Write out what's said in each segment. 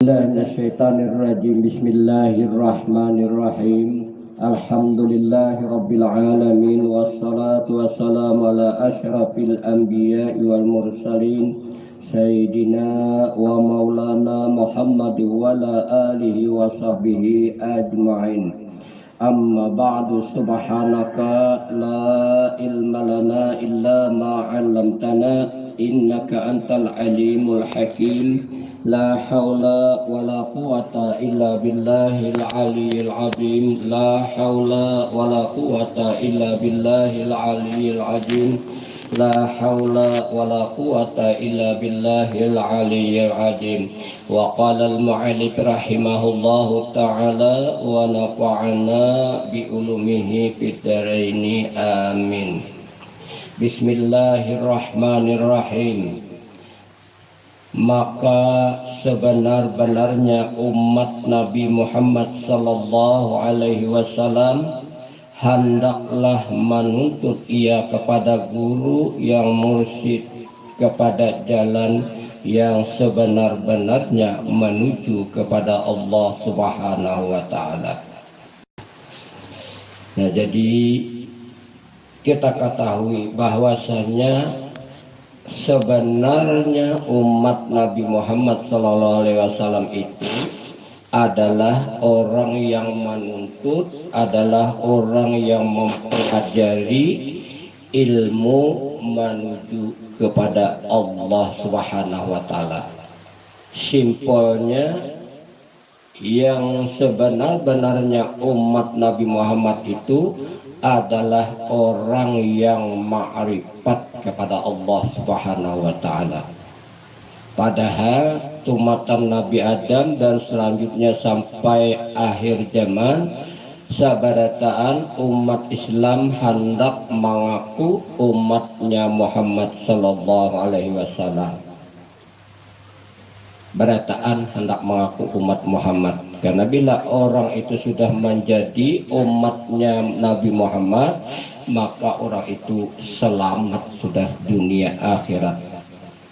billahi minasyaitonir rajim. Bismillahirrahmanirrahim. Alhamdulillahi rabbil alamin wassalatu wassalamu ala asyrafil anbiya'i wal mursalin sayyidina wa maulana Muhammad wa ala alihi wa sahbihi ajma'in. Amma ba'du, subhanaka la ilma lana illa ma 'allamtana innaka antal alimul hakim. La haula wa la quwata illa billahil aliyyil azim. La haula wa la quwata illa billahil aliyyil azim. La haula wa la quwata illa billahil aliyyil azim. Wa qala al-mu'allif rahimahullahu ta'ala wa nafa'ana bi ulumihi fid dharaini amin. Bismillahirrahmanirrahim. Maka sebenar-benarnya umat Nabi Muhammad sallallahu alaihi wasallam hendaklah menuntut ia kepada guru yang mursyid kepada jalan yang sebenar-benarnya menuju kepada Allah Subhanahu wa taala. Nah, jadi kita ketahui bahwasanya sebenarnya umat Nabi Muhammad SAW itu adalah orang yang menuntut, adalah orang yang mempelajari ilmu menuju kepada Allah Subhanahu wa taala. Simpelnya, yang sebenar-benarnya umat Nabi Muhammad itu adalah orang yang ma'rifat kepada Allah Subhanahu wa taala. Padahal tumatan Nabi Adam dan selanjutnya sampai akhir zaman, sabarataan umat Islam hendak mengaku umatnya Muhammad sallallahu alaihi wasallam. Berataan hendak mengaku umat Muhammad, karena bila orang itu sudah menjadi umatnya Nabi Muhammad, maka orang itu selamat sudah dunia akhirat.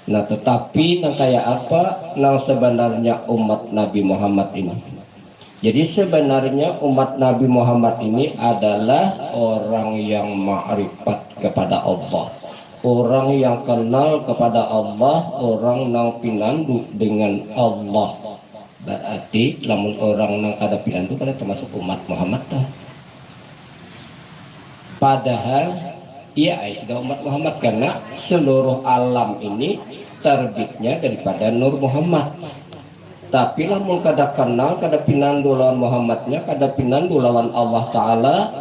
Nah, tetapi nang kayak apa nang sebenarnya umat Nabi Muhammad ini? Jadi sebenarnya umat Nabi Muhammad ini adalah orang yang ma'rifat kepada Allah, orang yang kenal kepada Allah, orang yang pinandu dengan Allah. Berarti lamun orang yang kada pinandu kada termasuk umat Muhammad ta. Padahal ia sudah umat Muhammad, karena seluruh alam ini terbitnya daripada Nur Muhammad. Tapi lamun kada kenal, kada pinandu lawan Muhammadnya, kada pinandu lawan Allah Ta'ala,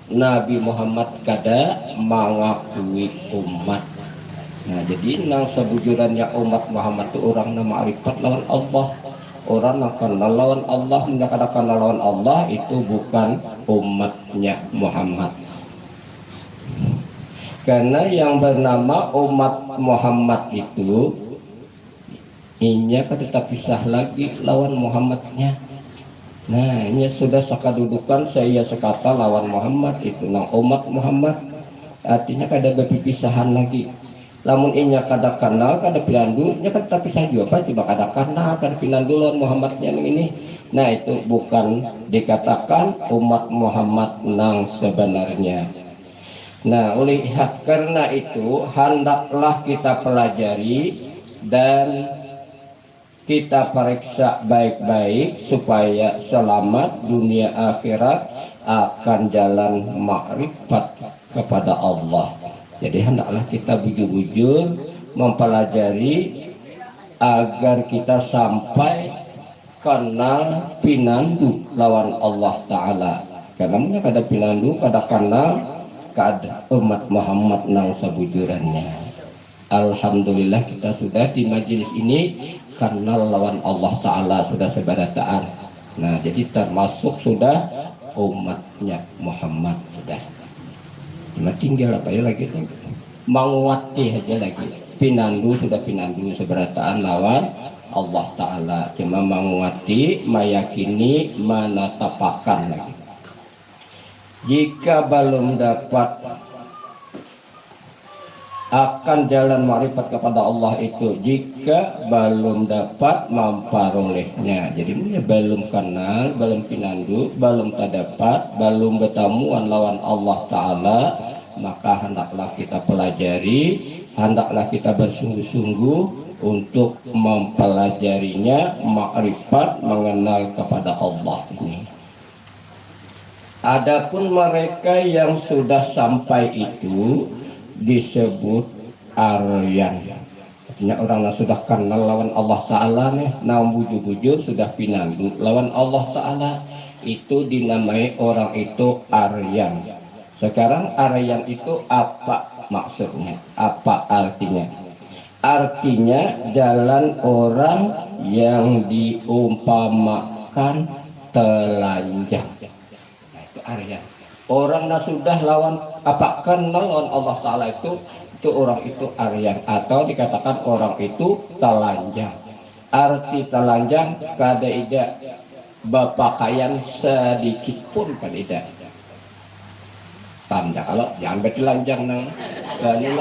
Nabi Muhammad kada mengakui umat. Nah, jadi nang sebujurannya umat Muhammad itu orang yang ma'rifat lawan Allah, orang yang kenal lawan Allah. Yang kada kenal lawan Allah itu bukan umatnya Muhammad. Karena yang bernama umat Muhammad itu inya kada terpisah lagi lawan Muhammadnya. Nah, ini sudah sakadudukan saya sekata lawan Muhammad itu nang umat Muhammad. Artinya kada berpisahan lagi. Lamun inya kada kenal, kada pinandu, nya kada terpisah juga. Coba kada kenal, kada pinandu lawan Muhammadnya ini. Nah, itu bukan dikatakan umat Muhammad nang sebenarnya. Nah, oleh karena itu hendaklah kita pelajari dan kita periksa baik-baik supaya selamat dunia akhirat akan jalan makrifat kepada Allah. Jadi hendaklah kita bujur-bujur mempelajari agar kita sampai kenal pinandu lawan Allah Ta'ala. Karena kada pinandu, kada kenal, kada umat Muhammad nang sebujurannya. Alhamdulillah kita sudah di majelis ini kenal lawan Allah Ta'ala, sudah sebarataan. Nah, jadi termasuk sudah umatnya Muhammad sudah. Cuma tinggal apa ya lagi, menguati aja lagi. Pinandu sudah pinandu sebarataan lawan Allah Ta'ala. Cuma menguati, meyakini, menatapakan lagi. Jika belum dapat akan jalan makrifat kepada Allah itu jika belum dapat memperolehnya. Jadi ini belum kenal, belum pinandu, belum terdapat, belum bertemuan lawan Allah Ta'ala, maka hendaklah kita pelajari, hendaklah kita bersungguh-sungguh untuk mempelajarinya, makrifat, mengenal kepada Allah ini. Adapun mereka yang sudah sampai itu disebut aryan. Artinya orang yang sudah kenal lawan Allah Ta'ala nih, naum bujur-bujur sudah pinandu lawan Allah Ta'ala, itu dinamai orang itu aryan. Sekarang aryan itu apa maksudnya? Apa artinya? Artinya jalan orang yang diumpamakan telanjang. Nah, itu aryan. Orang yang sudah lawan apa kenal lawan Allah Ta'ala itu orang itu aryan, atau dikatakan orang itu telanjang. Arti telanjang kada ida bapakaian sedikit pun kada ida. Paham tak? Kalau jangan bertelanjang nang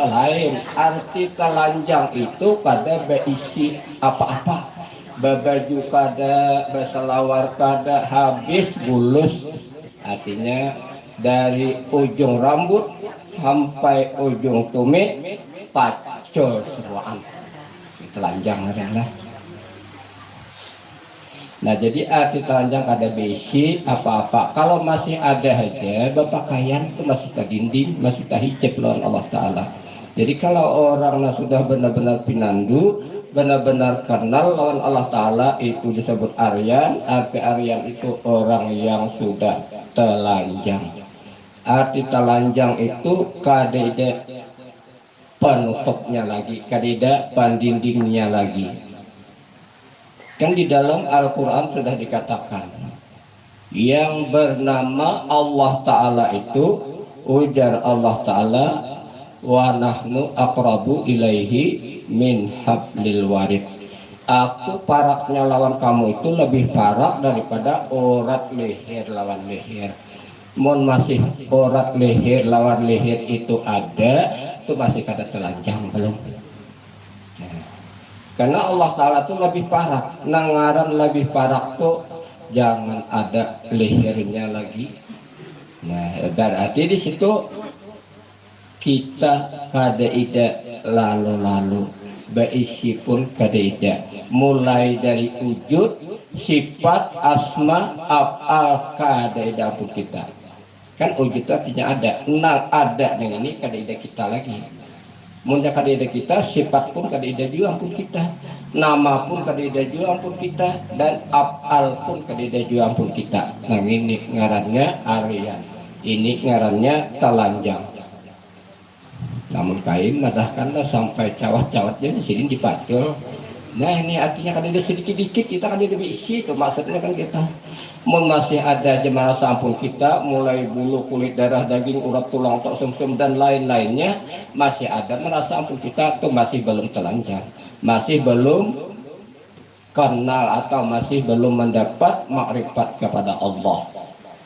lain. Arti telanjang itu kada berisi apa-apa. Baju kada, berselawar kada, habis bulus. Artinya dari ujung rambut sampai ujung tumit pacul semuaan. Telanjang adalah. Nah, jadi arti telanjang kada besi apa-apa. Kalau masih ada aja berpakaian itu masih terdinding, masih terhijab lawan Allah Ta'ala. Jadi kalau orang yang sudah benar-benar pinandu, benar-benar kenal lawan Allah Ta'ala, itu disebut aryan. Arti aryan itu orang yang sudah telanjang. Arti telanjang itu kadeda penutupnya lagi, kadeda pandindingnya lagi. Kan di dalam Al-Quran sudah dikatakan yang bernama Allah Ta'ala itu, ujar Allah Ta'ala, wa nahnu aqrabu ilaihi min hablil warid. Aku paraknya lawan kamu itu lebih parak daripada urat leher lawan leher. Mon masih urat leher lawan leher itu ada, itu masih kada telanjang belum. Nah, karena Allah Ta'ala itu lebih parak. Nangaran lebih parak tuh jangan ada lehernya lagi. Nah, berarti di situ kita kada ida lalu-lalu, berisi pun kada ida. Mulai dari wujud, sifat, asma, af'al kada ida pun kita. Kan wujud itu artinya ada. Nah, ada yang ini kada ida kita lagi. Munda kada ida kita, sifat pun kada ida juga ampun kita. Nama pun kada ida juga ampun kita, dan af'al pun kada ida juga ampun kita. Nah, ini ngarannya aryan. Ini ngarannya telanjang. Namun kain madahkanlah sampai cawat-cawatnya di sini dipacul. Nah, ini artinya kan ada sedikit-dikit kita kan ada isi itu maksudnya kan kita. Masih ada jemaah sampun kita, mulai bulu, kulit, darah, daging, urat, tulang, otot, sumsum dan lain-lainnya masih ada, merasa ampun kita itu masih belum telanjang, masih belum kenal atau masih belum mendapat makrifat kepada Allah.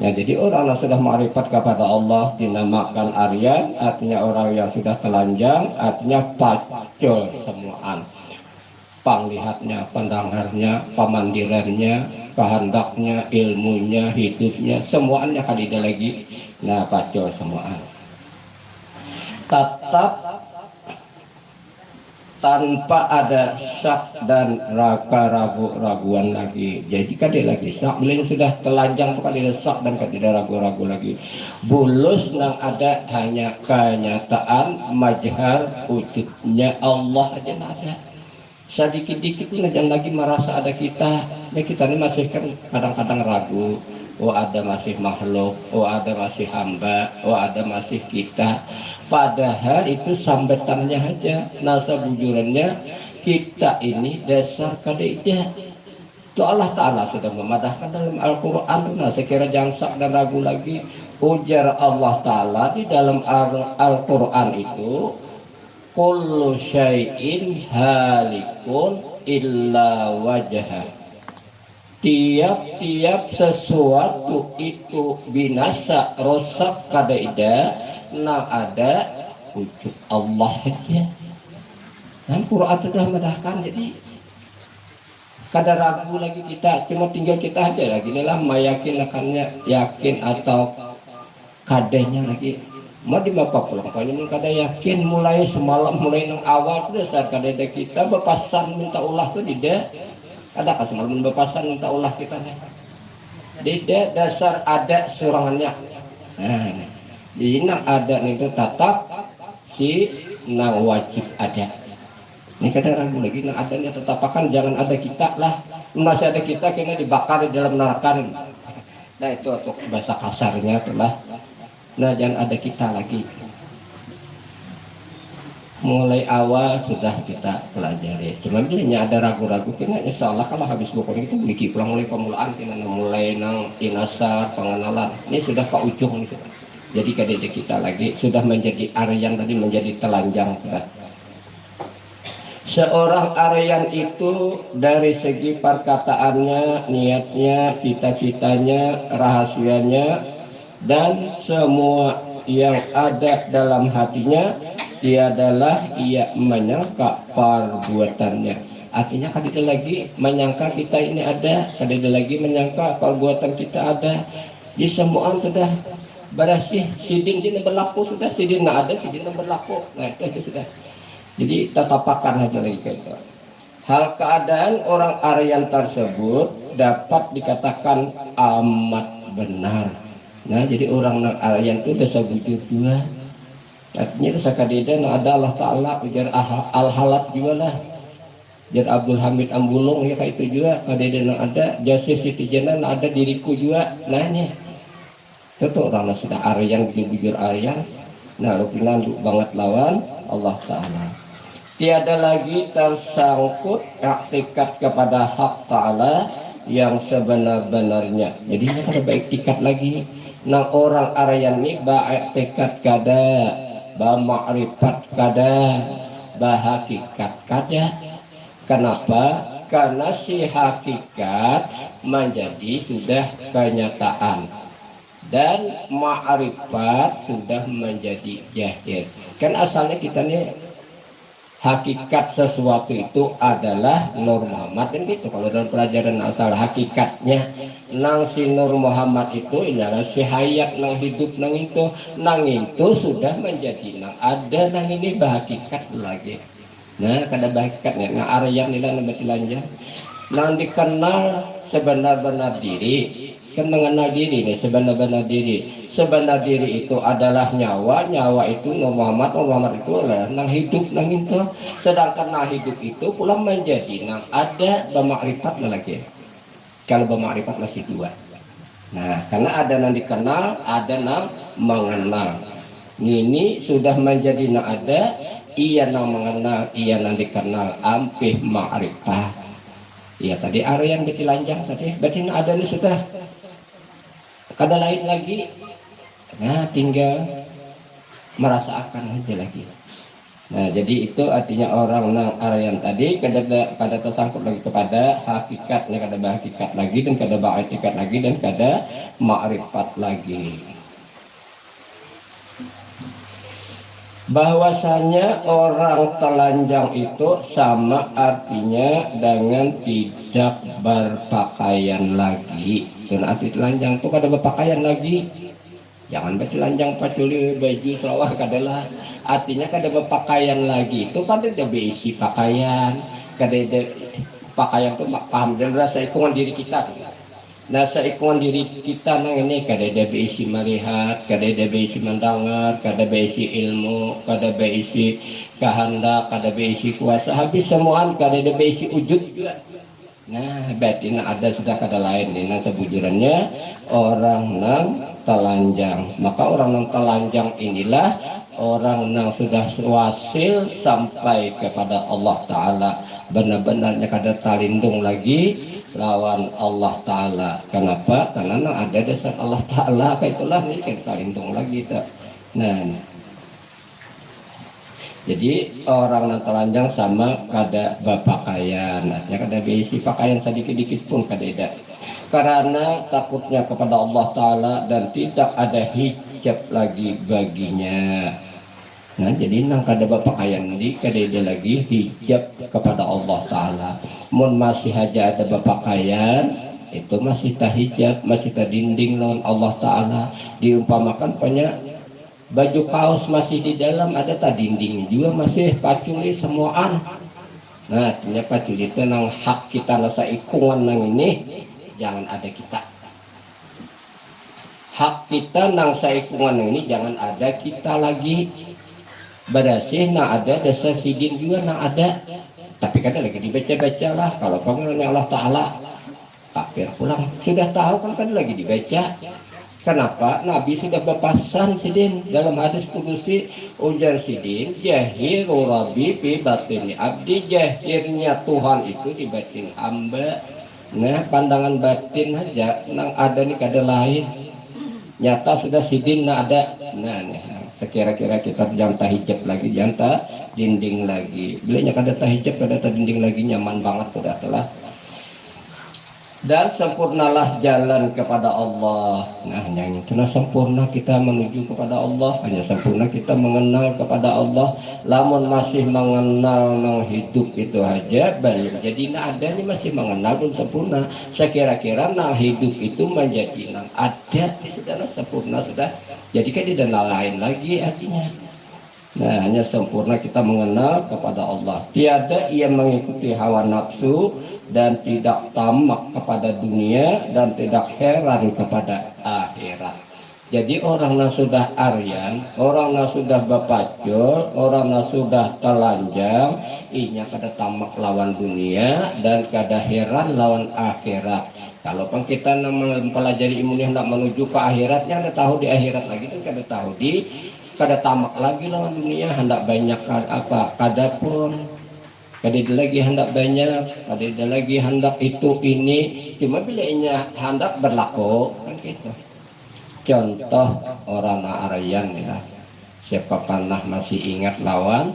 Ya, jadi orang yang sudah makrifat kepada Allah dinamakan aryan, artinya orang yang sudah telanjang, artinya pacul semuaan. Panglihatnya, pendengarnya, pemandirannya, kehendaknya, ilmunya, hidupnya, semuanya kadida lagi. Nah, pacul semuaan. Tetap tanpa ada syak dan ragu-raguan lagi. Jadi kadang lagi syak, bila sudah telanjang bukan ada syak dan kadang ragu-ragu lagi. Bulus yang ada hanya kenyataan majhar wujudnya Allah aja ada. Sedikit-dikit ini jangan lagi merasa ada kita. Ya, kita ini masih kan kadang-kadang ragu. Oh, ada masih makhluk, oh ada masih hamba, oh ada masih kita. Padahal itu sambetannya aja, nasa bujurannya kita ini dasar kaidah. Itu Allah Ta'ala sudah memadahkan dalam Al-Quran. Nah, sekira jangsak dan ragu lagi, ujar Allah Ta'ala di dalam Al-Quran itu, kullu syai'in halikun illa wajhah. Tiap-tiap sesuatu itu binasa, rosak kada ida, nah ada ujub Allah aja. Dan Quran sudah medahkan, jadi kada ragu lagi kita, cuma tinggal kita aja lagi inilah meyakin akannya, yakin atau kadanya lagi mau dibapak pulang kalau kada yakin mulai semalam mulai nang awal tuh saat kada kita berpasan minta ulah tuh tidak ada kan semalam berpasan minta ulah kita nih tidak dasar ada surangannya. Nah di nang ada itu tetap si nang wajib ada. Ini kadang ragu lagi, nah adanya tetap akan jangan ada kita lah, masih ada kita kena dibakar di dalam neraka. Nah itu untuk bahasa kasarnya itulah. Nah jangan ada kita lagi. Mulai awal sudah kita pelajari. Cuma bila ada ragu-ragu, kena insya Allah kalau habis buku itu beli pulang mulai pemulaan, kena mulai nang inasar pengenalan. Ini sudah ke ujung nih. Jadi kadang kita lagi sudah menjadi Aryan tadi menjadi telanjang sudah. Seorang Aryan itu dari segi perkataannya, niatnya, cita-citanya, rahasianya, dan semua yang ada dalam hatinya tiadalah ia menyangka perbuatannya. Artinya kada lagi menyangka kita ini ada, kada lagi menyangka perbuatan kita ada. Di semuaan sudah berasih, sidin dina berlaku sudah, sidin ada, sidin berlaku. Nah itu sudah. Jadi tatapakan aja lagi itu. Hal keadaan orang Aryan tersebut dapat dikatakan amat benar. Nah jadi orang Aryan itu dosa bujur dua. Artinya dosa kadida ada Allah Ta'ala ujar al-halat juga lah. Ujar Abdul Hamid Ambulung ya kayak itu juga kadida ada jasa Siti Jana ada diriku juga. Nah ini itu orang sudah Aryan bujur Aryan. Nah rupinan banget lawan Allah Ta'ala. Tiada lagi tersangkut iktikat kepada hak Ta'ala yang sebenar-benarnya. Jadi ini ada baik tikat lagi. Nah orang Aryan ini iktikat kada, ma'rifat kada, hakikat kada. Kenapa? Karena si hakikat menjadi sudah kenyataan dan ma'rifat sudah menjadi jahir. Kan asalnya kita nih hakikat sesuatu itu adalah Nur Muhammad kan gitu. Kalau dalam pelajaran asal hakikatnya nang si Nur Muhammad itu ialah si hayat nang hidup nang itu sudah menjadi nang ada nang ini bahakikat lagi. Nah kada bahakikatnya nang Aryan nila nang betilanja nang dikenal sebenar-benar diri kan mengenal diri nih sebenar-benar diri. Sebenar diri itu adalah nyawa itu Nur Muhammad itu adalah nang hidup nang itu. Sedangkan nang hidup itu pula menjadi nang ada bermakrifat lagi. Kalau bermakrifat masih dua. Nah, karena ada nang dikenal, ada nang mengenal. Ini sudah menjadi nang ada, ia nang mengenal, ia nang dikenal, ampih makrifat. Iya tadi Aryan betilanjang tadi, berarti nang ada ini sudah kada lain lagi. Nah tinggal merasakan aja lagi. Nah jadi itu artinya orang nang Aryan tadi kada tersangkut lagi kepada hakikatnya, kada hakikat lagi dan kada hakikat lagi dan kada makrifat lagi. Bahwasanya orang telanjang itu sama artinya dengan tidak berpakaian lagi. Dan arti telanjang itu kada berpakaian lagi. Jangan bertelanjang paculi baju selawar kadalah. Artinya kada berpakaian lagi. Itu kada ada berisi pakaian, kada ada pakaian itu paham dan rasa ikungan diri kita. Nah seikungan diri kita nang ini kada ada berisi melihat, kada ada berisi mendengar, kada berisi ilmu, kada berisi kehendak, kada berisi kuasa. Habis semuaan kada ada berisi wujud juga. Nah berarti ada sudah kada lain nih nang sebujurannya orang nang telanjang. Maka orang nang telanjang inilah orang nang sudah wasil sampai kepada Allah Ta'ala, benar-benarnya kada talindung lagi lawan Allah Ta'ala. Kenapa? Karena nang ada dasar Allah Ta'ala kaitulah nih kada talindung lagi tak. Nah jadi orang nang telanjang sama kada berpakaian, artinya kada berisi pakaian sedikit-dikit pun kada ada. Karena takutnya kepada Allah Ta'ala dan tidak ada hijab lagi baginya. Nah, jadi nang kada bapakaian di kada ada lagi hijab kepada Allah Ta'ala. Mun masih aja ada bapakaian, itu masih tahijab, masih dinding lawan Allah Ta'ala. Diumpamakan punya baju kaos masih di dalam, ada dinding juga masih paculi semuaan. Nah, ternyata paculi itu nang hak kita rasa ikungan nang ini, jangan ada kita. Hak kita nang saikungan nang ini jangan ada kita lagi. Berasih nak ada dasar sidin juga nak ada, tapi kan lagi dibaca-baca lah. Kalau pengennya Allah Ta'ala kafir pulang sudah tahu kan lagi dibaca. Kenapa? Nabi sudah berpesan sidin dalam hadis kudusi, ujar sidin jahiru rabbi fi batini abdi, jahirnya Tuhan itu di batin hamba. Nah, pandangan batin aja nang ada nih kada lain, nyata sudah sidin nak ada. Nah, sekira-kira kita jangan tahijab lagi, jangan dinding lagi. Bilanya kada tahijab, kada dinding lagi, nyaman banget sudah telah. Dan sempurnalah jalan kepada Allah. Nah, yang itu sempurna kita menuju kepada Allah, hanya sempurna kita mengenal kepada Allah. Lamun masih mengenal nang hidup itu aja belum jadi nah adanya, masih mengenal belum sempurna. Sekira-kira nang hidup itu menjadi nang ada sudah sempurna sudah. Jadi kan tidak lain lagi artinya. Nah, hanya sempurna kita mengenal kepada Allah. Tiada ia mengikuti hawa nafsu dan tidak tamak kepada dunia dan tidak heran kepada akhirat. Jadi orang yang sudah aryan, orang yang sudah bapacul, orang yang sudah telanjang, inya kada tamak lawan dunia dan kada heran lawan akhirat. Kalau pun kita mempelajari ilmu hendak menuju ke akhiratnya, ada tahu di akhirat lagi kan kada tahu di kada tamak lagi lawan dunia, hendak banyak apa kada pun kada lagi hendak banyak, kada lagi hendak itu ini, cuma bilanya hendak berlaku kan gitu. Contoh orang Aryan ya, siapa pernah masih ingat lawan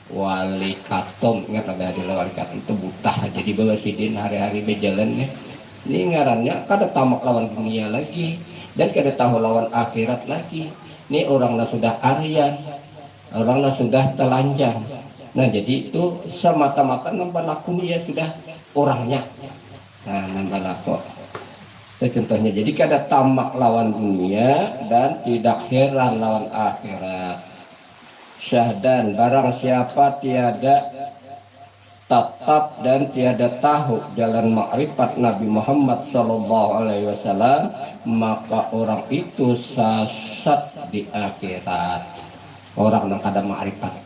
Wali Katom, ingat ada di lawan Katom itu buta jadi bawa sidin hari-hari berjalan nih. Ini ngarannya kada tamak lawan dunia lagi dan kada tahu lawan akhirat lagi. Ini orangnya sudah aryan, orangnya sudah telanjang. Nah, jadi itu semata-mata nambah laku ya sudah orangnya. Nah, nambah laku. Itu contohnya. Jadi kada tamak lawan dunia dan tidak heran lawan akhirat. Syahdan, barang siapa tiada tatap dan tiada tahu jalan makrifat Nabi Muhammad SAW, maka orang itu sesat di akhirat. Orang yang kada makrifat,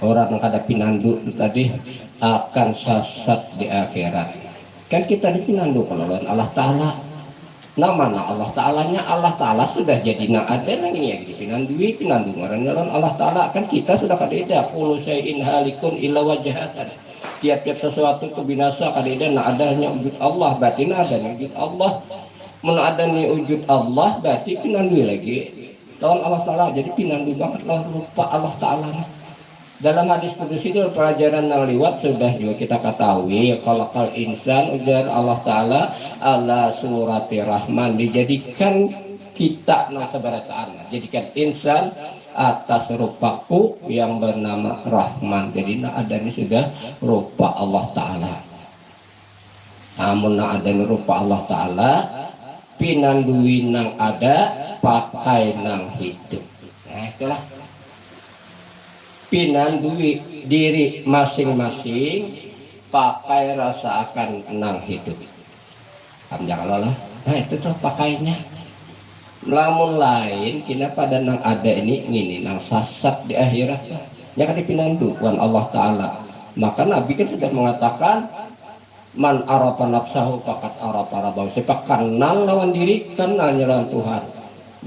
orang yang kada pinandu tadi akan sesat di akhirat. Kan kita dipinandu kalau lawan Allah Ta'ala. Namanya Allah Ta'alanya, Allah Ta'ala sudah jadi nak ada yang ini yang dipinandui, pinandu ngaran Allah Ta'ala. Kan kita sudah kadeda kullu syai'in halikun illa wajhatan. Tiap-tiap sesuatu itu binasa, kadeda nak adanya wujud Allah, berarti nak adanya wujud Allah. Mun adanya wujud Allah berarti pinandui lagi lawan Allah Ta'ala. Jadi pinandu banget lawan rupa Allah Ta'ala. Dalam hadis kudus itu pelajaran yang lewat sudah juga kita ketahui, kalau insan ujar Allah Ta'ala ala surati rahman, dijadikan kita nang seberataan, jadikan insan atas rupaku yang bernama Rahman. Jadi nak adanya sudah rupa Allah Ta'ala. Namun nak adanya rupa Allah Ta'ala, pinandui nang ada, pakai nang hidup. Nah itulah pinandui diri masing-masing, pakai rasa akan nang hidup. Alhamdulillah. Nah itu tuh pakainya. Lamun lain kina pada nang ada ini nang sasat di akhirat ya kan dipinandu wan Allah Ta'ala. Maka Nabi kan sudah mengatakan man arafa nafsahu faqad arafa rabbahu. Siapa kenal lawan diri, kenalnya lawan Tuhan.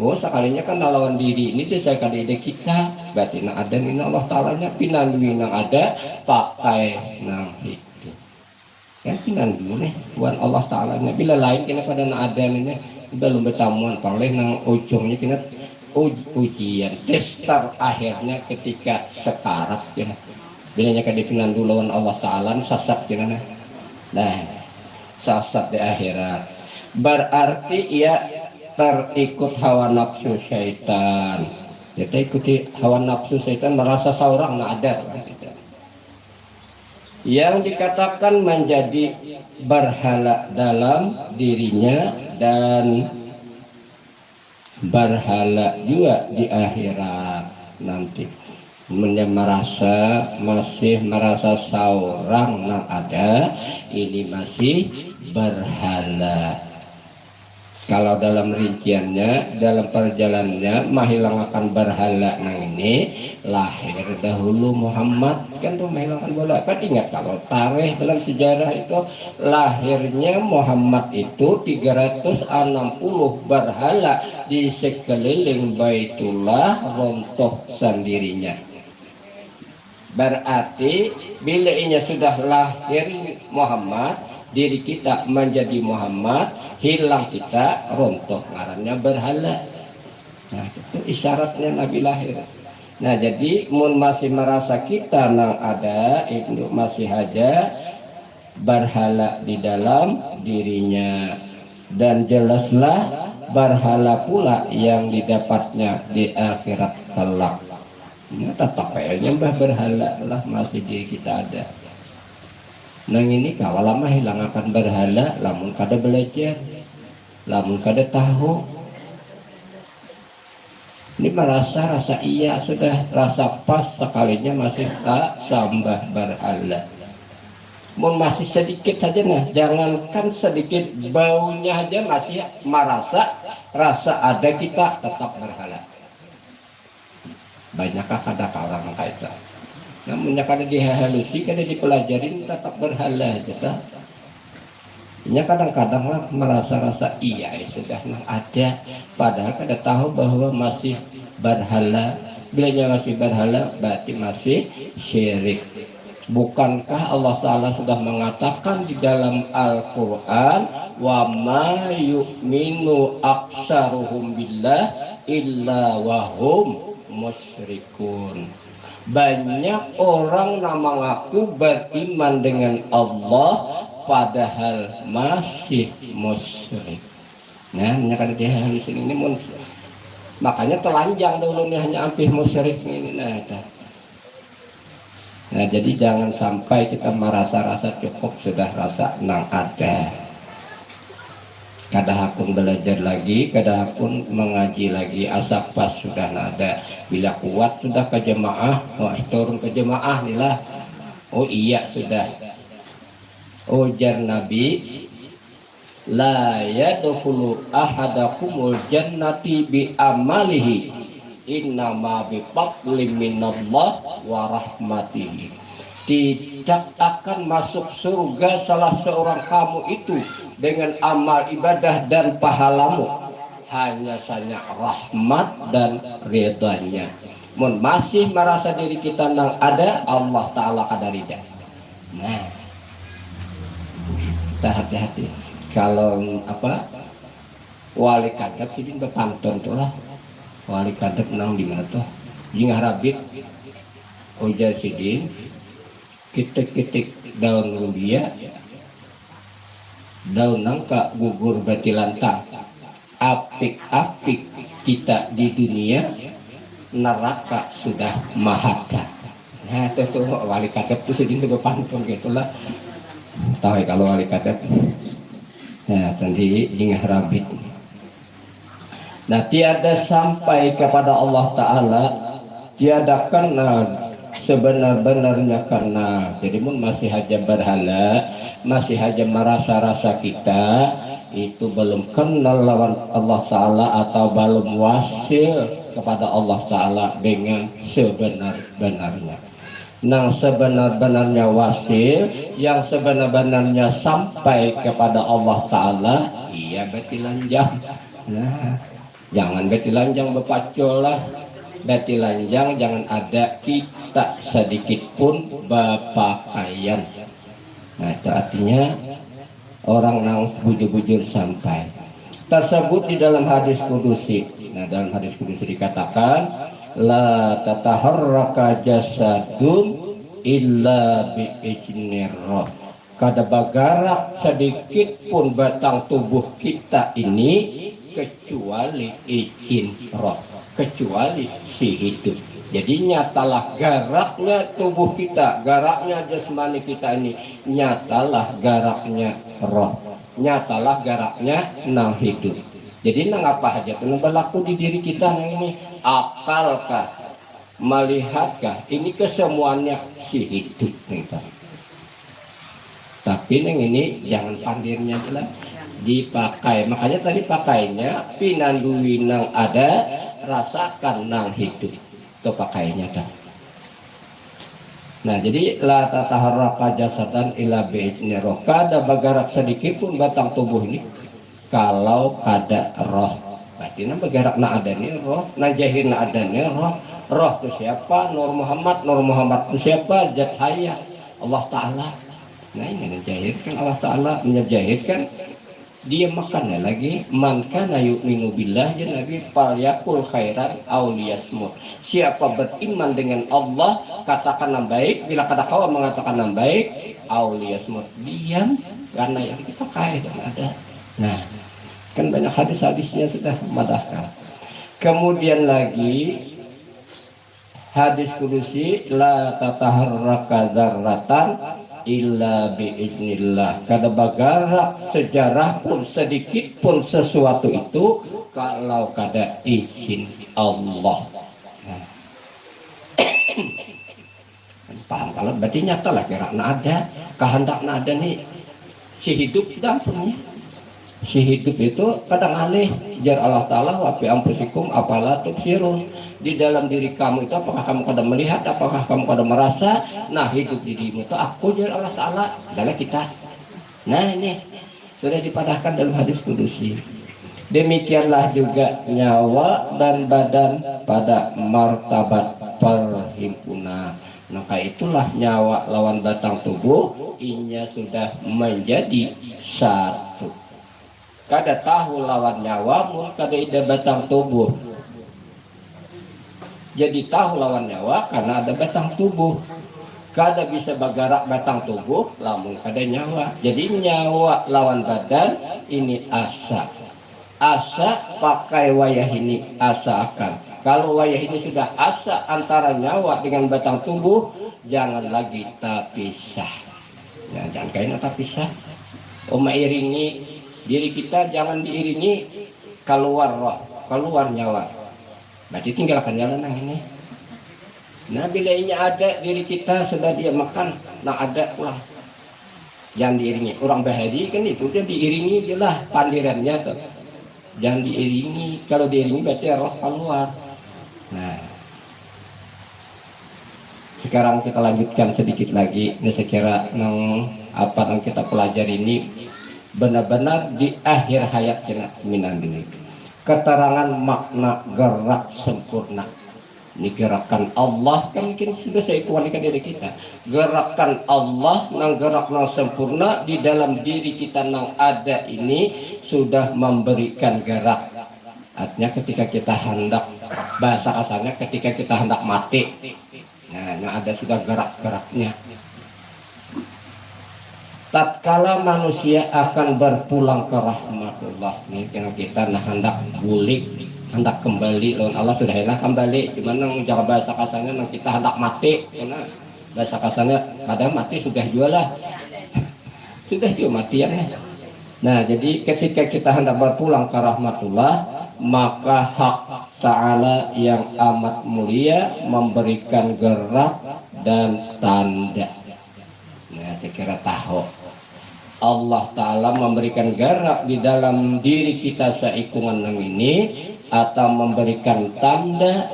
Oh sekalinya kan lawan diri ini saya kali ide kita berarti nang ada ini Allah Ta'alanya pinandui nang ada pakai nang hidup. Ya pinandu nih wan Allah Ta'alanya. Bila lain kina pada nang ada ini belum bertamuan paling nang ujungnya kena ujian tester akhirnya ketika sekarat ya. Bilanya kada pinandu lawan Allah Ta'ala sasat ya. Nah sasat di akhirat berarti ia terikut hawa nafsu syaitan. Kita ikuti hawa nafsu setan, merasa seorang ada. Yang dikatakan menjadi berhala dalam dirinya dan berhala juga di akhirat nanti. Masih merasa seorang yang ada, ini masih berhala. Kalau dalam rinciannya, dalam perjalanannya, menghilangkan berhala nah ini lahir dahulu Muhammad, kan tuh menghilangkan berhala. Kan ingat kalau tarikh dalam sejarah itu lahirnya Muhammad itu 360 berhala di sekeliling Baitullah rontoh sendirinya. Berarti bila ini sudah lahir Muhammad, diri kita menjadi Muhammad, hilang kita, rontoh ngarannya berhala. Nah itu isyaratnya Nabi lahir. Nah jadi mun masih merasa kita nang ada, itu masih aja berhala di dalam dirinya. Dan jelaslah berhala pula yang didapatnya di akhirat kelak. Ini tetap nyembah berhala lah masih diri kita ada. Nang ini kawala mah hilangakan berhala, lamun kada belajar, lamun kada tahu. Ini merasa rasa iya sudah rasa pas sekalinya masih tak sambah berhala. Mun masih sedikit saja nah, jangankan sedikit baunya aja masih merasa rasa ada kita tetap berhala. Banyakkah kada orang kayak itu? Namun kada dihalusi, kada dipelajarin tetap berhala aja. Nya kadang-kadang lah merasa-rasa iya sudah ada, padahal kada tahu bahwa masih berhala. Bilanya masih berhala berarti masih syirik. Bukankah Allah Ta'ala sudah mengatakan di dalam Al-Quran, wa ma yu'minu aksaruhum billah illa wahum musyrikun. Banyak orang nama ngaku beriman dengan Allah padahal masih musyrik. Nah, menyakan dia halus ini makanya telanjang dulu nih hanya ampih musyrik ini. Nah, jadi jangan sampai kita merasa-rasa cukup sudah rasa nang ada. Kada hakun belajar lagi, kada hakun mengaji lagi, asap pas sudah ada. Bila kuat sudah ke jemaah, turun ke jemaah inilah. Oh iya sudah. Ujar Nabi, la yadkhulu ahadakumul jannati bi amalihi, innama bi fadli minallah wa rahmatihi. Tidak akan masuk surga salah seorang kamu itu dengan amal ibadah dan pahalamu, hanya saja rahmat dan ridhanya. Mun masih merasa diri kita nang ada, Allah Ta'ala kada ridha. Nah, kita hati-hati. Kalau wali kadep ini bepantun tuh lah. Wali kadep nang di mana tuh? Jingah rabit, ujar sidin. Ketik-ketik daun lumbia, daun nangka gugur bati lantang. Apik-apik kita di dunia, neraka sudah mahaka. Nah itu tuh wali kadep tuh sedih tuh pantun gitulah. Tahu kalau wali kadep. Nah tadi ingat rabit. Nah tiada sampai kepada Allah Ta'ala, tiada kenal sebenar-benarnya kenal. Jadi mun masih aja berhala, masih aja merasa-rasa kita itu belum kenal lawan Allah Ta'ala atau belum wasil kepada Allah Ta'ala dengan sebenar-benarnya. Nang sebenar-benarnya wasil, yang sebenar-benarnya sampai kepada Allah Ta'ala, iya betilanjang. Nah, jangan betilanjang bepacul lah. Betilanjang jangan ada kita sedikit pun berpakaian. Nah itu artinya orang nang bujur-bujur sampai tersebut di dalam hadis kudusi. Nah dalam hadis kudusi dikatakan la tataharraka jasadun illa bi'iznir rabb. Kada bagarak sedikit pun batang tubuh kita ini kecuali izin roh. kecuali si hidup. Jadi nyatalah garaknya tubuh kita, garaknya jasmani kita ini, nyatalah garaknya roh, nyatalah garaknya nang hidup. Jadi nang apa aja nang berlaku di diri kita nang ini, akalkah, melihatkah, ini kesemuanya si hidup kita. Tapi nang ini jangan pandirnya jelas dipakai, makanya tadi pakainya pinandui nang ada, rasakan nang hidup. Itu pakainya dah. Nah jadi la tataharraka jasadan ila bi'izni roh, kada bergerak sedikit pun batang tubuh ini kalau kada roh. Berarti nah bergerak na adanya roh, nah jahir na adanya roh. Roh itu siapa? Nur Muhammad. Nur Muhammad itu siapa? Zat hayya Allah Ta'ala. Nah ini menjahirkan Allah Ta'ala, menjahirkan dia makannya lagi. Man kana yu'minu billah, ya Nabi, falyakul khairan aw liyasmut. Siapa beriman dengan Allah, katakan yang baik. Bila kata kau mengatakan yang baik, aw liyasmut, diam, karena yang dipakai dan ada. Nah, kan banyak hadis-hadisnya sudah madahkan. Kemudian lagi hadis kudusi, la tataharraka dzarratan illa biiznillah. Kada bergerak sejarah pun sedikit pun sesuatu itu kalau kada izin Allah. Nah. Paham kalau berarti nyata lah gerak ada, kehendak ada nih si hidup dampaknya. Si hidup itu kadang alih jar Allah Ta'ala wa fi anfusikum afala tubsirun. Di dalam diri kamu itu apakah kamu kada melihat, apakah kamu kada merasa? Nah hidup di dirimu itu aku jar Allah Ta'ala adalah kita. Nah ini sudah dipadahkan dalam hadis kudusi. Demikianlah juga nyawa dan badan pada martabat perhimpunan. Maka itulah nyawa lawan batang tubuh, inya sudah menjadi satu. Kada tahu lawan nyawa mun kada ida batang tubuh. Jadi tahu lawan nyawa karena ada batang tubuh. Kada bisa bergerak batang tubuh lamun kada nyawa. Jadi nyawa lawan badan ini asa. Asa pakai wayah ini asa akan. Kalau wayah ini sudah asa antara nyawa dengan batang tubuh, jangan lagi terpisah. Ya, jangan kain terpisah. Iringi diri kita, jangan diiringi keluar roh, keluar nyawa. Berarti tinggalkan jalan yang ini. Nah bila ini ada diri kita sudah dia makan, nah ada pulang. Jangan diiringi. Orang bahari kan itu dia diiringi, dia lah pandirannya tuh. Jangan diiringi. Kalau diiringi berarti roh keluar. Nah sekarang kita lanjutkan sedikit lagi. Ini sekira apa yang kita pelajari ini benar-benar di akhir hayat kita minan ini. Keterangan makna gerak sempurna. Ini gerakan Allah kan mungkin sudah saya kualikan diri kita. Gerakan Allah nang gerak nang sempurna di dalam diri kita nang ada ini sudah memberikan gerak. Artinya ketika kita hendak, bahasa kasarnya ketika kita hendak mati, nah ada sudah gerak-geraknya. Tatkala manusia akan berpulang ke rahmatullah, nih kita nah hendak bulik, hendak kembali lawan Allah sudah enak kembali. Cuman nang cara bahasa kasarnya nang kita hendak mati, karena bahasa kasarnya padahal mati sudah jualah, sudah juga matiannya. Nah jadi ketika kita hendak berpulang ke rahmatullah, maka hak Ta'ala yang amat mulia memberikan gerak dan tanda. Nah saya kira tahu Allah Ta'ala memberikan gerak di dalam diri kita seikungan ini, atau memberikan tanda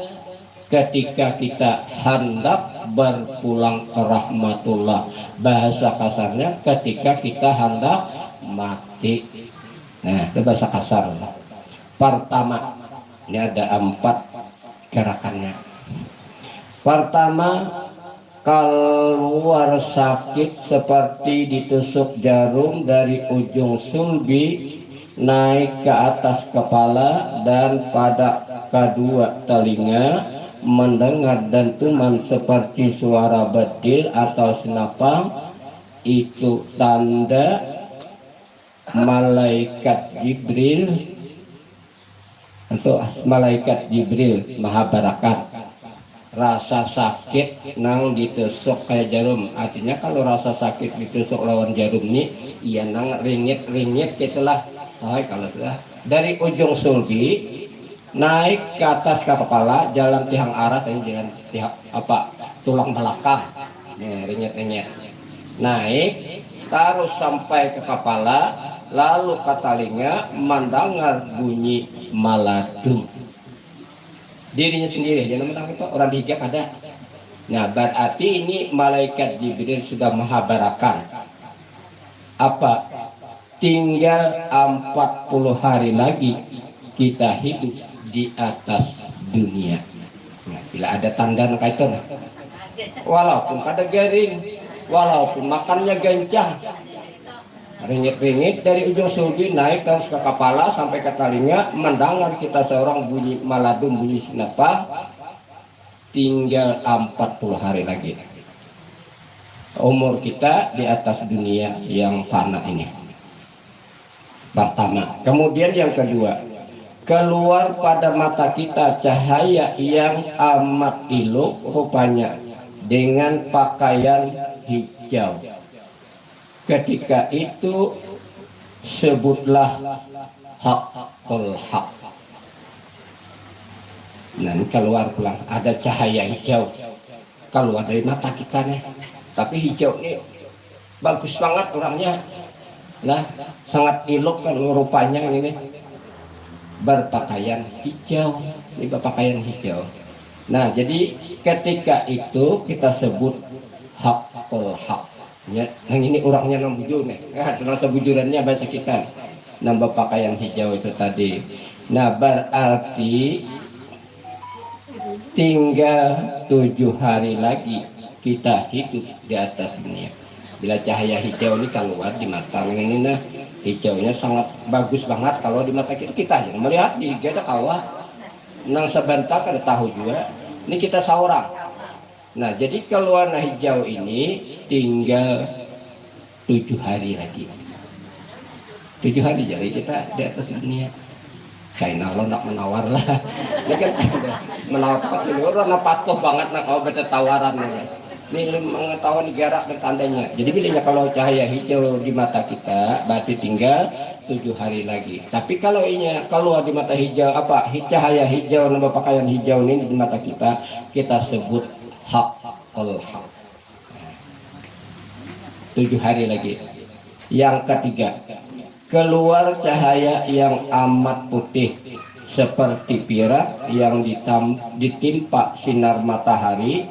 ketika kita hendak berpulang ke rahmatullah. Bahasa kasarnya ketika kita hendak mati. Nah itu bahasa kasar. Pertama, ini ada 4 gerakannya. Pertama, keluar sakit seperti ditusuk jarum dari ujung sulbi naik ke atas kepala dan pada kedua telinga, mendengar dentuman seperti suara bedil atau senapang. Itu tanda malaikat Jibril itu malaikat Jibril maha barakat. Rasa sakit nang ditusuk kayak jarum, artinya kalau rasa sakit ditusuk lawan jarum nih, iya nang ringit gitulah. Kalau sudah dari ujung sulbi naik ke atas ke kepala, jalan tiang arah, jalan tiang apa tulang belakang, ringit naik taruh sampai ke kepala, lalu ke telinga mendengar bunyi maladum. Dirinya sendiri, jangan menang itu orang hijab ada. Nah, berarti ini malaikat Jibril sudah maha barakan. Apa? Tinggal 40 hari lagi kita hidup di atas dunia. Nah, bila ada tanda kaitan, walaupun kada garing, walaupun makannya gancang, ringit dari ujung sulbi naik terus ke kepala sampai ke telinga, mendengar kita seorang bunyi maladum, bunyi sinapa. Tinggal 40 hari lagi umur kita di atas dunia yang fana ini. Pertama. Kemudian yang kedua, keluar pada mata kita cahaya yang amat elok rupanya dengan pakaian hijau. Ketika itu sebutlah haqqul haq. Nah, keluar pulang ada cahaya hijau keluar dari mata kita nih. Tapi hijau ini bagus banget orangnya lah, sangat elok kan rupanya ini berpakaian hijau, ini berpakaian hijau. Nah, jadi ketika itu kita sebut haqqul haq. Ya, yang ini orangnya nang bujur nih, rasa bujurannya bahasa kita nambah pakaian hijau itu tadi. Nah, berarti tinggal 7 hari lagi kita hidup di atas dunia. Bila cahaya hijau ini keluar di mata ini, nah hijaunya sangat bagus banget kalau di mata kita aja melihat di gada kawah nang sebentar kada tahu juga ini kita seorang. Nah, jadi keluar hijau ini tinggal 7 hari lagi. 7 hari jadi kita di atas dunia. China lo nak menawar lah. Ini kan menawar tempat ini orang patuh banget nak kau beda tawaran nih. Ini mengetahui negara dan tandanya. Jadi bilangnya kalau cahaya hijau di mata kita berarti tinggal 7 hari lagi. Tapi kalau ini keluar di mata hijau apa cahaya hijau nambah pakaian hijau ini di mata kita sebut haqqul haq. 7 hari lagi. Yang ketiga, keluar cahaya yang amat putih seperti pirak yang ditimpa sinar matahari,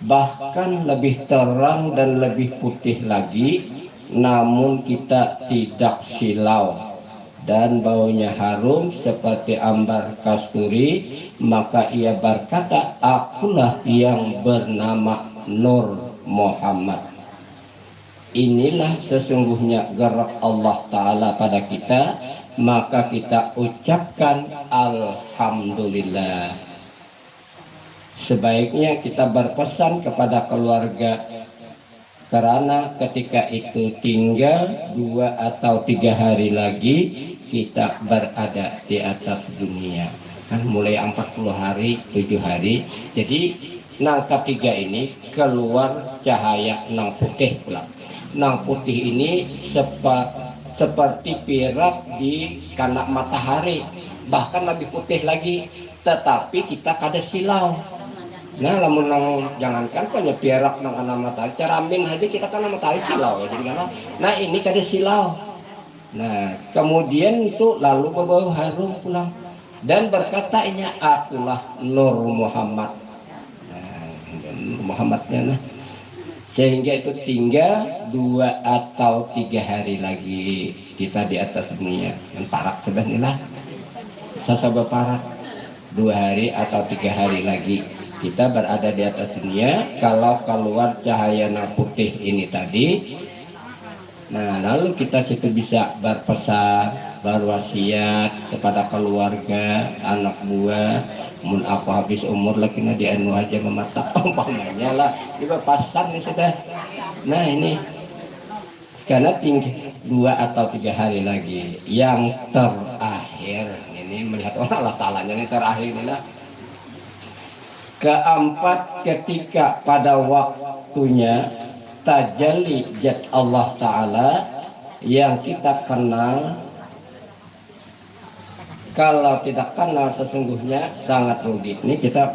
bahkan lebih terang dan lebih putih lagi, namun kita tidak silau dan baunya harum seperti ambar kasturi. Maka ia berkata, akulah yang bernama Nur Muhammad. Inilah sesungguhnya gerak Allah Ta'ala pada kita, maka kita ucapkan Alhamdulillah. Sebaiknya kita berpesan kepada keluarga, karena ketika itu tinggal 2 atau 3 hari lagi kita berada di atas dunia. Kan mulai 40 hari, 7 hari. Jadi nang ketiga ini keluar cahaya nang putih pulang. Nang putih ini seperti pirak di kanak matahari, bahkan lebih putih lagi, tetapi kita kada silau. Nah, lamun nang jangankan punya pirak nang kanak matahari, ceramin aja kita kanak matahari silau ya, jadi karena nah ini kada silau. Nah, kemudian itu lalu berbau harum pulang dan berkata, ini akulah Nur Muhammad. Nah, Muhammadnya nah. Sehingga itu tinggal 2 atau 3 hari lagi kita di atas dunia. Yang parak sebenarnya sasaba parak 2 hari atau 3 hari lagi kita berada di atas dunia. Kalau keluar cahaya putih ini tadi, nah lalu kita situ bisa berpesan, berwasiat kepada keluarga, anak buah. Mun aku habis umur lagi di anu aja mematak umpamanya lah, juga pasang ya sudah. Nah ini karena tinggi 2 atau 3 hari lagi. Yang terakhir terakhir ini melihat Allah Ta'ala ini terakhir inilah. Keempat, ketika pada waktunya tajalli zat Allah Ta'ala yang kita kenal. Kalau tidak kenal sesungguhnya sangat rugi. Ini kita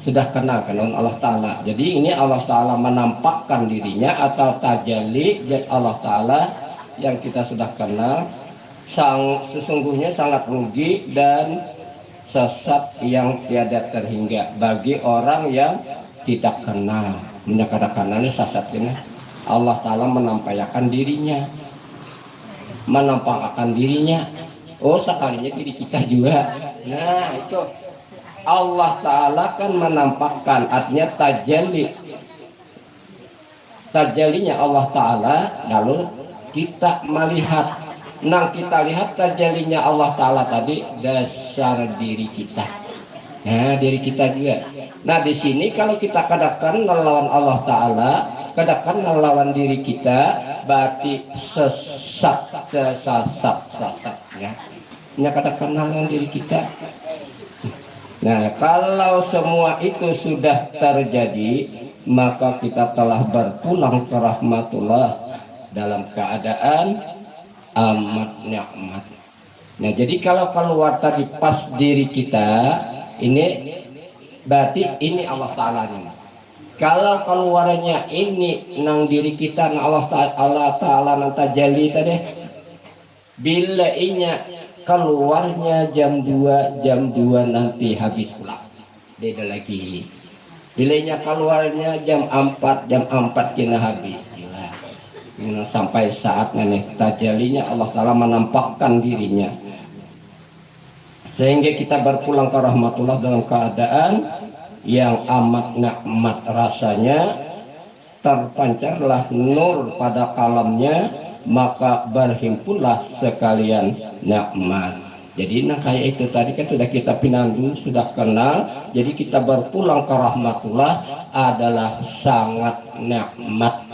sudah kenal kan Allah Ta'ala. Jadi ini Allah Ta'ala menampakkan dirinya atau tajalli zat Allah Ta'ala yang kita sudah kenal. Sesungguhnya sangat rugi dan sesat yang tiada terhingga bagi orang yang tidak kenal. Menyakadakannya sesat ini. Allah Ta'ala menampakkan dirinya. Menampakkan dirinya. Oh, sekalinya diri kita juga. Nah, itu Allah Ta'ala kan menampakkan, artinya tajalli. Tajallinya Allah Ta'ala, lalu kita melihat. Nah, kita lihat tajallinya Allah Ta'ala tadi dasar diri kita. Nah, diri kita juga. Nah, di sini kalau kita katakan melawan Allah Ta'ala, katakan melawan diri kita, berarti sesat ya. Ini katakan melawan diri kita. Nah, kalau semua itu sudah terjadi, maka kita telah berpulang ke rahmatullah dalam keadaan amat nikmat. Nah, jadi kalau keluar tadi pas diri kita, ini berarti ini Allah Ta'ala nih. Kalau keluarnya ini nang diri kita, nang Allah Ta'ala nang tajalli tadi, bila inya keluarnya jam 2 nanti habis pula. Beda lagi. Bila inya keluarnya jam 4 kena habis. Sampai saat nenek tajallinya Allah Ta'ala menampakkan dirinya sehingga kita berpulang ke rahmatullah dalam keadaan yang amat nikmat rasanya, terpancarlah nur pada kalamnya, maka berhimpunlah sekalian nikmat. Jadi nah kayak itu tadi kan sudah kita pinandu, sudah kenal, jadi kita berpulang ke rahmatullah adalah sangat nikmat.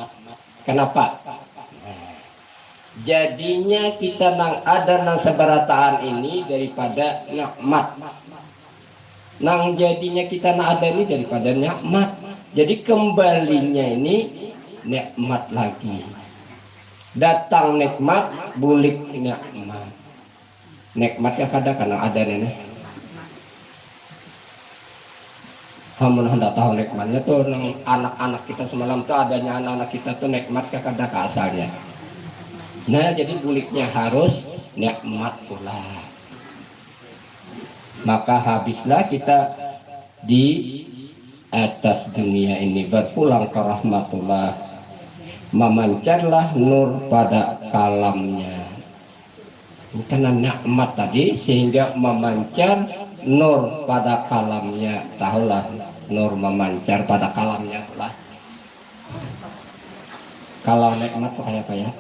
Kenapa? Jadinya kita ada nang seberataan ini daripada nikmat. Nang jadinya kita ada ini daripada nikmat. Jadi kembalinya ini nikmat lagi. Datang nikmat, bulik nikmat. Nikmatnya kadang karena ada nenek. Kamu hendak tahu nikmatnya tuh anak-anak kita semalam tuh adanya anak-anak kita tuh nikmat kadang ke asalnya. Nah, jadi buliknya harus nikmat pula. Maka habislah kita di atas dunia ini berpulang ke rahmatullah, memancarlah nur pada kalamnya. Karena nikmat tadi sehingga memancar nur pada kalamnya. Tahulah nur memancar pada kalamnya pula. Kalau nikmat tuh kayak apa ya?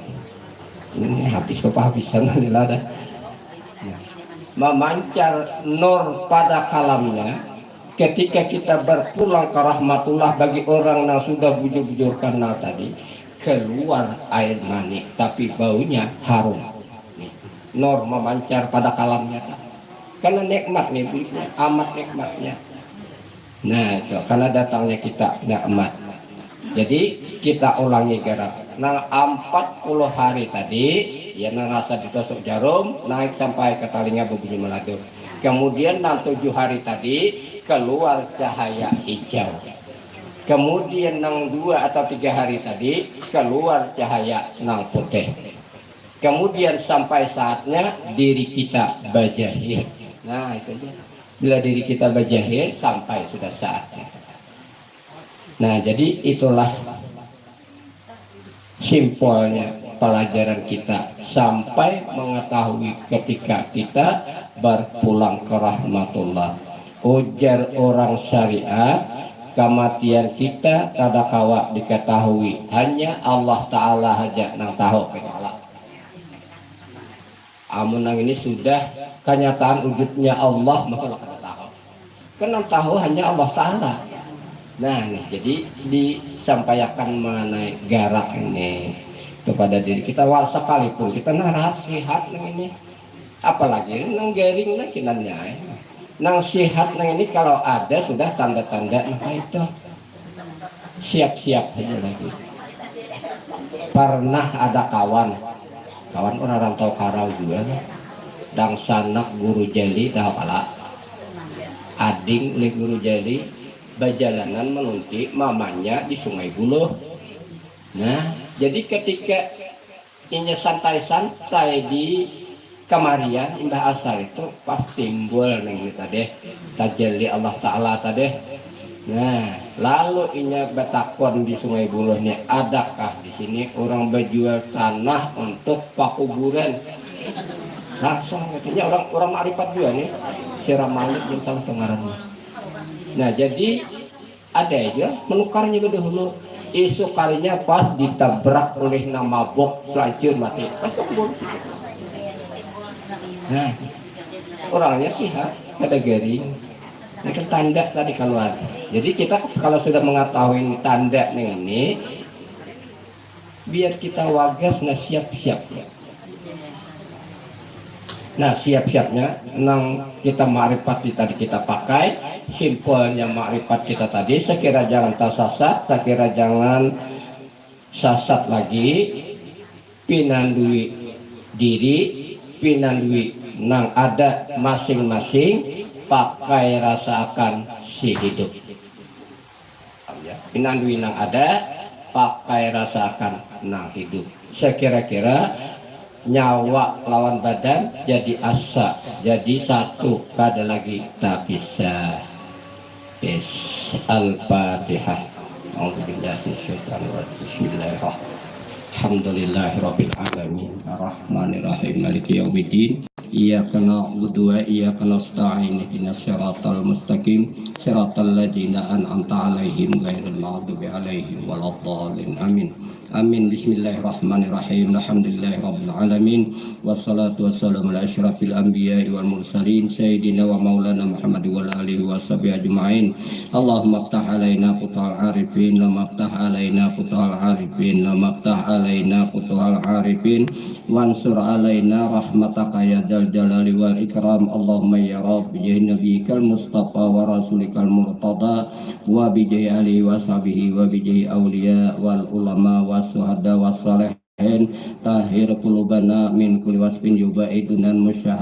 Ini habis kehabisan inilah dah. Memancar nur pada kalamnya ketika kita berpulang ke rahmatullah. Bagi orang yang sudah bujur-bujur kenal tadi, keluar air mani tapi baunya harum. Nur memancar pada kalamnya karena nikmat nih, tulisnya amat nikmatnya. Nah, itu karena datangnya kita nikmat. Jadi kita ulangi gerak. Nah 40 hari tadi ya rasa ditusuk jarum naik sampai ke telinga berbunyi meladu. Kemudian 7 hari tadi keluar cahaya hijau. Kemudian 2 atau 3 hari tadi keluar cahaya nang putih. Kemudian sampai saatnya diri kita bajahir. Nah itu dia. Bila diri kita bajahir sampai sudah saatnya. Nah jadi itulah simpelnya pelajaran kita sampai mengetahui ketika kita berpulang ke rahmatullah. Ujar orang syariat, kematian kita tada kawa diketahui, hanya Allah Ta'ala saja nang tahu kita. Amun nang ini sudah kenyataan wujudnya Allah, maka kita tahu. Karena tahu hanya Allah Ta'ala. Nah, nih, jadi disampaikan mengenai garak ini kepada diri kita, sekalipun kita nasihat ini apalagi nang garing lagi nanya nang sihat nang ini kalau ada sudah tanda-tanda maka itu siap-siap saja lagi. Pernah ada kawan orang rantau Karau juga dang sanak guru jeli dah pala ading oleh guru jeli berjalanan menunti mamanya di Sungai Buloh. Nah jadi ketika ini santai-santai di kemarian Mbah Asar itu pas timbul nih tadi tajalli Allah Ta'ala tadi. Nah lalu inya betakon di Sungai Buloh nih, adakah di sini orang berjual tanah untuk pakuburan? Langsung katanya orang Ma'rifat juga nih, Syirah Malik yang salah pengarannya. Nah jadi ada aja menukarnya dahulu. Isu kalinya pas ditabrak oleh nama bok selanjut mati. Nah orangnya sihat, ada garing. Ini kan tanda tadi kalau ada. Jadi kita kalau sudah mengetahui tanda ini, biar kita wagas nah siap-siap. Nah siap-siapnya nang kita ma'rifat tadi kita pakai simpelnya ma'rifat kita tadi. Sekira jangan tersasat, sekira jangan sasat lagi, pinandui diri, pinandui nang ada masing-masing, pakai rasakan si hidup. Pinandui nang ada, pakai rasakan nang hidup. Sekira-kira nyawa lawan badan jadi asa, jadi satu, kada lagi tak bisa. Yes. Al-Fatihah. Bismillahirrahmanirrahim. Alhamdulillahirabbil alamin. Arrahmanirrahim. Maliki yaumiddin. Iyyaka na'budu wa iyyaka nasta'in. Ihdinas siratal mustaqim. Siratal ladzina an'amta 'alaihim ghairil maghdubi 'alaihim waladdallin. Amin. Amin. Bismillahirrahmanirrahim. Alhamdulillahirabbil alamin. Wassalatu wassalamu ala asyrafil anbiya'i wal mursalin sayyidina wa maulana Muhammad wa alihi washabihi ajma'in. Allahumma iftah alaina futuhal arifin, Allahumma iftah alaina futuhal arifin, Allahumma iftah alaina futuhal arifin, wansur alaina rahmataka ya dzal jalali wal ikram. Allahumma ya rabb bi nabiyyikal mustafa wa rasulikal murtada wa bi jahi alihi washabihi wa bi jahi awliya wal ulama wa suhada was salihin tahhir qulubana min kulli wasfin yubaidunan musyahad